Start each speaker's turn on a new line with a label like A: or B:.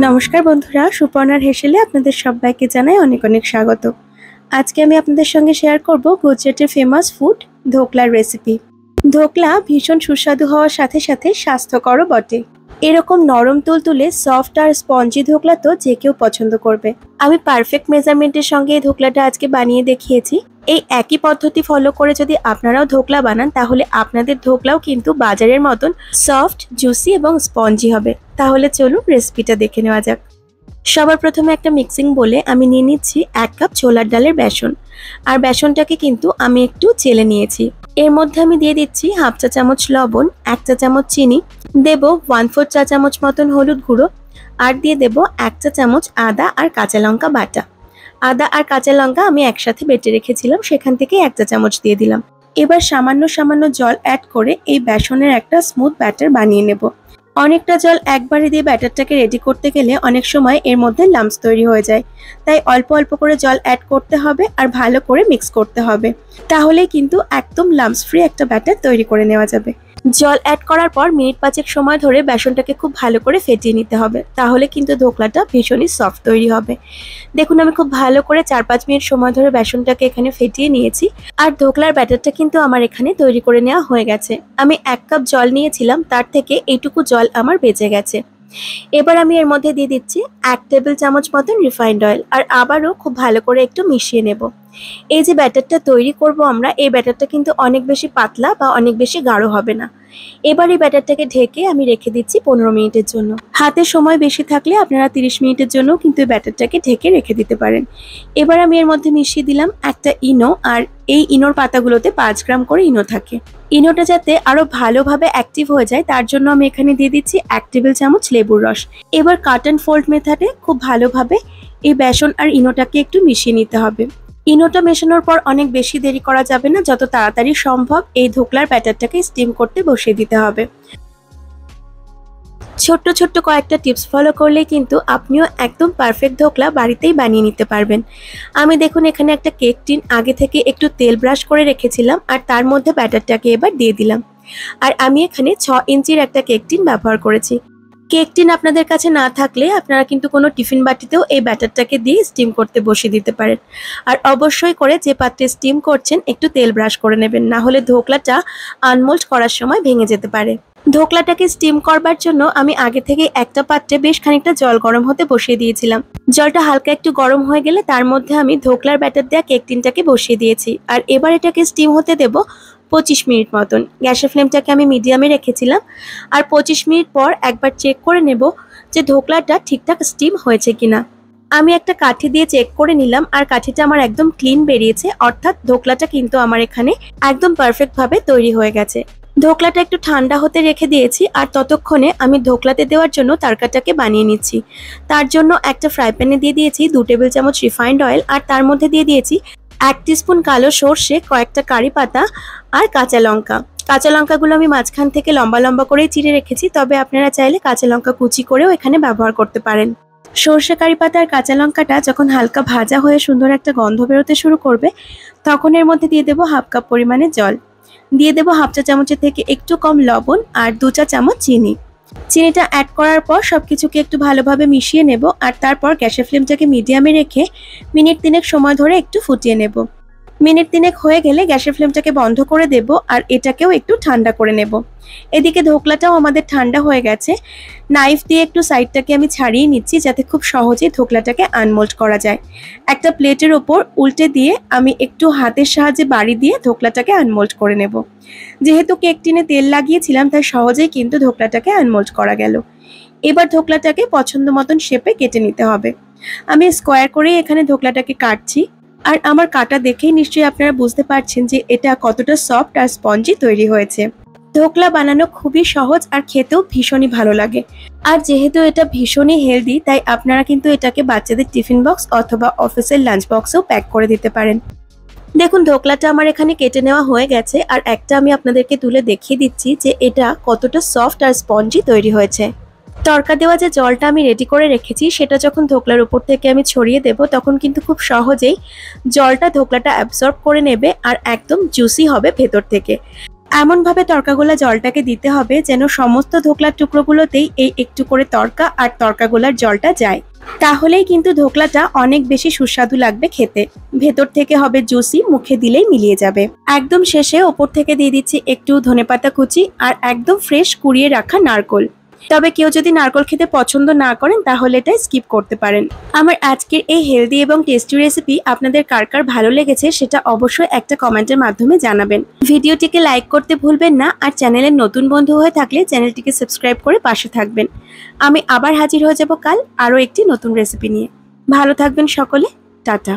A: নমস্কার বন্ধুরা, সুপর্ণার হেসেলে আপনাদের সবাইকে জানাই অনেক অনেক স্বাগত। আজকে আমি আপনাদের সঙ্গে শেয়ার করব গুজরাটের ফেমাস ফুড ধোকলার রেসিপি। ধোকলা ভীষণ সুস্বাদু হওয়ার সাথে সাথে স্বাস্থ্যকরও বটে। এরকম নরম তুলতুলে সফট আর স্পঞ্জি ধোকলা তো যে কেউ পছন্দ করবে। আমি পারফেক্ট মেজারমেন্টের সঙ্গে এই ধোকলাটা আজকে বানিয়ে দেখিয়েছি। এই একই পদ্ধতি ফলো করে যদি আপনারাও ধোকলা বানান তাহলে আপনাদের ধোকলাও কিন্তু বাজারের মতন সফট, জুসি এবং স্পঞ্জি হবে। তাহলে চলুন রেসিপিটা দেখে নেওয়া যাক। সবার প্রথমে একটা মিক্সিং বলে আমি নিয়ে নিচ্ছি 1 কাপ ছোলার ডালের বেসন। আর বেসনটাকে কিন্তু আমি একটু চেলে নিয়েছি। এর মধ্যে আমি দিয়ে দিচ্ছি হাফ চা চামচ লবণ, 1 চা চামচ চিনি, দেব 1/4 চা চামচ মতন হলুদ গুঁড়ো, আর দিয়ে দেব 1 চা চামচ আদা আর কাঁচা লঙ্কা বাটা। আদা আর কাঁচা লঙ্কা আমি একসাথে বেটে রেখেছিলাম, সেখান থেকে 1 চা চামচ দিয়ে দিলাম। এবার সামান্য সামান্য জল অ্যাড করে এই বেসনের একটা স্মুথ ব্যাটার বানিয়ে নেব। অনেকটা জল একবারে দিয়ে ব্যাটারটাকে রেডি করতে গেলে অনেক সময় এর মধ্যে লাম্পস তৈরি হয়ে যায়, তাই অল্প অল্প করে জল অ্যাড করতে হবে আর ভালো করে মিক্স করতে হবে। তাহলেই কিন্তু একদম লাম্পস ফ্রি একটা ব্যাটার তৈরি করে নেওয়া যাবে। জল অ্যাড করার পর মিনিট 5 সময় ধরে বেসনটাকে খুব ভালো করে ফেটিয়ে নিতে হবে, তাহলে কিন্তু ধোকলাটা ভীষণই সফট তৈরি হবে। দেখুন আমি খুব ভালো করে 4-5 মিনিট সময় ধরে বেসনটাকে এখানে ফেটিয়ে নিয়েছি। আর ধোকলার ব্যাটারটা কিন্তু আমার এখানে তৈরি করে নেওয়া হয়ে গেছে। আমি 1 কাপ জল নিয়েছিলাম, তার থেকে এইটুকু জল আমার বেঁচে গেছে। এবার আমি এর মধ্যে দিয়ে দিচ্ছি 1 টেবিল চামচ মতন রিফাইন্ড অয়েল, আর আবারও খুব ভালো করে একটু মিশিয়ে নেব। এই যে ব্যাটারটা তৈরি করব আমরা, এই ব্যাটারটা কিন্তু অনেক বেশি পাতলা বা অনেক বেশি গাঢ় হবে না। এবার এই ব্যাটারটাকে ঢেকে আমি রেখে দিচ্ছি 15 মিনিটের জন্য। হাতে সময় বেশি থাকলে আপনারা 30 মিনিটের জন্য কিন্তু এই ব্যাটারটাকে ঢেকে রেখে দিতে পারেন। এবার আমি এর মধ্যে মিশিয়ে দিলাম একটা ইনো, আর এই ইনোর পাতাগুলোতে 5 গ্রাম করে ইনো থাকে। ইনোটা যাতে আরো ভালোভাবে অ্যাক্টিভ হয়ে যায় তার জন্য আমি এখানে দিয়ে দিচ্ছি 1 টেবিল চামচ লেবুর রস। এবার কাট অ্যান্ড ফোল্ড মেথডে খুব ভালোভাবে এই বেসন আর ইনোটাকে একটু মিশিয়ে নিতে হবে। ইনোটা মেশানোর পর অনেক বেশি দেরি করা যাবে না, যত তাড়াতাড়ি সম্ভব এই ধোকলার ব্যাটারটাকে স্টিম করতে বসিয়ে দিতে হবে। ছোট্ট ছোট্ট কয়েকটা টিপস ফলো করলেই কিন্তু আপনিও একদম পারফেক্ট ধোকলা বাড়িতেই বানিয়ে নিতে পারবেন। আমি দেখুন এখানে একটা কেক টিন আগে থেকে একটু তেল ব্রাশ করে রেখেছিলাম, আর তার মধ্যে ব্যাটারটাকে এবার দিয়ে দিলাম। আর আমি এখানে 6 ইঞ্চির একটা কেক টিন ব্যবহার করেছি। কেক টিন আপনাদের কাছে না থাকলে আপনারা কিন্তু কোনো টিফিন বাটিতেও এই ব্যাটারটাকে দিয়ে স্টিম করতে বসিয়ে দিতে পারেন। আর অবশ্যই করে যে পাত্রে স্টিম করছেন একটু তেল ব্রাশ করে নেবেন, না হলে ধোকলাটা আনমোল্ড করার সময় ভেঙে যেতে পারে। ধোকলাটাকে স্টিম করবার জন্য আমি আগে থেকে একটা পাত্রে বেশ খানিকটা জল গরম হতে বসিয়ে দিয়েছিলাম। জলটা হালকা একটু গরম হয়ে গেলে তার মধ্যে আমি ধোকলার ব্যাটার দেওয়া কেক টিনটাকে বসিয়ে দিয়েছি। আর এবার এটাকে স্টিম হতে দেব 25 মিনিট মতন। গ্যাসের ফ্লেমটাকে আমি মিডিয়ামে রেখেছিলাম। আর 25 মিনিট পর একবার চেক করে নেব যে ধোকলাটা ঠিকঠাক স্টিম হয়েছে কিনা। আমি একটা কাঠি দিয়ে চেক করে নিলাম, আর কাঠিটা আমার একদম ক্লিন বেরিয়েছে, অর্থাৎ ধোকলাটা কিন্তু আমার এখানে একদম পারফেক্ট ভাবে তৈরি হয়ে গেছে। ধোকলাটা একটু ঠান্ডা হতে রেখে দিয়েছি, আর ততক্ষণে আমি ধোকলাতে দেওয়ার জন্য তড়কাটাকে বানিয়ে নিচ্ছি। তার জন্য একটা ফ্রাই প্যানে দিয়ে দিয়েছি 2 টেবিল চামচ রিফাইন্ড অয়েল, আর তার মধ্যে দিয়ে দিয়েছি 1 টিস্পুন কালো সর্ষে, কয়েকটা কারি পাতা আর কাঁচা লঙ্কা। কাঁচা লঙ্কাগুলো আমি মাঝখান থেকে লম্বা লম্বা করে চিড়ে রেখেছি, তবে আপনারা চাইলে কাঁচা লঙ্কা কুচি করেও এখানে ব্যবহার করতে পারেন। সর্ষে, কারি পাতা আর কাঁচা লঙ্কাটা যখন হালকা ভাজা হয়ে সুন্দর একটা গন্ধ বেরোতে শুরু করবে, তখন এর মধ্যে দিয়ে দেবো 1/2 কাপ পরিমাণে জল, দিয়ে দেবো 1/2 চা চামচের থেকে একটু কম লবণ, আর 2 চা চামচ চিনি। চিনিটা অ্যাড করার পর সবকিছুকে একটু ভালোভাবে মিশিয়ে নেব, আর তারপর গ্যাসের ফ্লেমটাকে মিডিয়ামে রেখে মিনিট 3 সময় ধরে একটু ফুটিয়ে নেব। মিনিট 3 হয়ে গেলে গ্যাসের ফ্লেমটাকে বন্ধ করে দেব, আর এটাকেও একটু ঠান্ডা করে নেব। এদিকে ধোকলাটাও আমাদের ঠান্ডা হয়ে গেছে। নাইফ দিয়ে একটু সাইডটাকে আমি ছাড়িয়ে নিচ্ছি, যাতে খুব সহজেই ধোকলাটাকে আনমোল্ড করা যায়। একটা প্লেটের ওপর উল্টে দিয়ে আমি একটু হাতের সাহায্যে বাড়ি দিয়ে ধোকলাটাকে আনমোল্ড করে নেব। যেহেতু কেক টিনে তেল লাগিয়েছিলাম তাই সহজেই কিন্তু ধোকলাটাকে আনমোল্ড করা গেল। এবার ধোকলাটাকে পছন্দ মতন শেপে কেটে নিতে হবে। আমি স্কোয়ার করেই এখানে ধোকলাটাকে কাটছি, আর আমার কাটা দেখেই নিশ্চয়ই আপনারা বুঝতে পারছেন যে এটা কতটা সফট আর স্পঞ্জি তৈরি হয়েছে। ধোকলা বানানো খুবই সহজ আর খেতেও ভীষণই ভালো লাগে। আর যেহেতু এটা ভীষণই হেলদি, তাই আপনারা কিন্তু এটাকে বাচ্চাদের টিফিন বক্স অথবা অফিসের লাঞ্চ বক্সেও প্যাক করে দিতে পারেন। দেখুন ধোকলাটা আমার এখানে কেটে নেওয়া হয়ে গেছে, আর একটা আমি আপনাদেরকে তুলে দেখিয়ে দিচ্ছি যে এটা কতটা সফট আর স্পঞ্জি তৈরি হয়েছে। তড়কা দেওয়া যে জলটা আমি রেডি করে রেখেছি সেটা যখন ধোকলার উপর থেকে আমি ছড়িয়ে দেব, তখন কিন্তু খুব সহজেই জলটা ধোকলাটা অ্যাবসর্ব করে নেবে আর একদম জুসি হবে ভেতর থেকে। এমনভাবে তড়কাগোলা জলটাকে দিতে হবে যেন সমস্ত ধোকলার টুকরোগুলোতেই এই একটু করে তড়কা আর তড়কাগোলার জলটা যায়। তাহলেই কিন্তু ধোকলাটা অনেক বেশি সুস্বাদু লাগবে খেতে। ভেতর থেকে হবে জুসি, মুখে দিলেই মিলিয়ে যাবে। একদম শেষে ওপর থেকে দিয়ে দিচ্ছি একটু ধনেপাতা কুচি আর একদম ফ্রেশ কুড়িয়ে রাখা নারকোল। তবে কেউ যদি নারকোল খেতে পছন্দ না করেন তাহলে এটা স্কিপ করতে পারেন। আমার আজকের এই হেলদি এবং টেস্টি রেসিপি আপনাদের কার কার ভালো লেগেছে সেটা অবশ্যই একটা কমেন্টের মাধ্যমে জানাবেন। ভিডিওটিকে লাইক করতে ভুলবেন না, আর চ্যানেলের নতুন বন্ধু হয়ে থাকলে চ্যানেলটিকে সাবস্ক্রাইব করে পাশে থাকবেন। আমি আবার হাজির হয়ে যাব কাল আরও একটি নতুন রেসিপি নিয়ে। ভালো থাকবেন সকলে, টাটা।